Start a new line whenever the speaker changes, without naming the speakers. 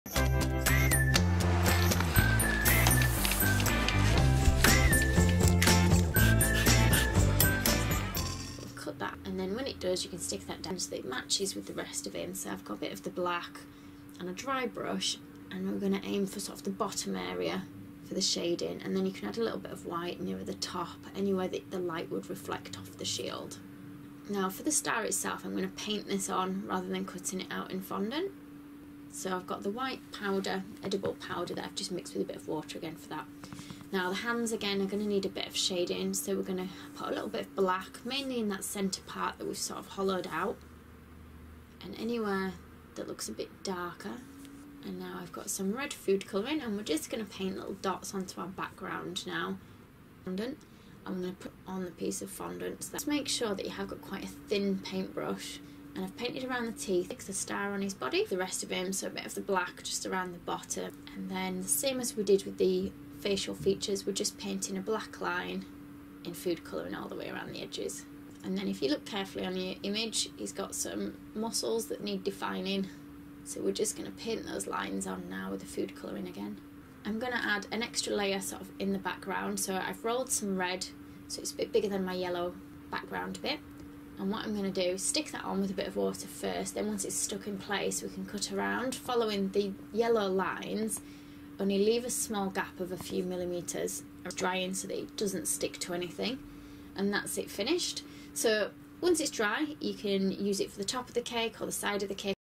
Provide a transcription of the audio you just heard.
Cut that, and then when it does, you can stick that down so that it matches with the rest of him. So I've got a bit of the black and a dry brush, and we're going to aim for sort of the bottom area for the shading, and then you can add a little bit of white near the top, anywhere that the light would reflect off the shield. Now for the star itself, I'm going to paint this on rather than cutting it out in fondant. So I've got the white powder, edible powder, that I've just mixed with a bit of water again for that. Now the hands again are going to need a bit of shading, so we're going to put a little bit of black, mainly in that centre part that we've sort of hollowed out, and anywhere that looks a bit darker. And now I've got some red food colouring, and we're just going to paint little dots onto our background now. Fondant. I'm going to put on the piece of fondant. So just make sure that you have got quite a thin paintbrush, and I've painted around the teeth, the star on his body, the rest of him, so a bit of the black just around the bottom. And then the same as we did with the facial features, we're just painting a black line in food colouring all the way around the edges. And then if you look carefully on your image, he's got some muscles that need defining, so we're just going to paint those lines on now with the food colouring again. I'm going to add an extra layer sort of in the background, so I've rolled some red, so it's a bit bigger than my yellow background bit. And what I'm going to do is stick that on with a bit of water first, then once it's stuck in place we can cut around following the yellow lines, only leave a small gap of a few millimetres of drying so that it doesn't stick to anything, and that's it finished. So once it's dry, you can use it for the top of the cake or the side of the cake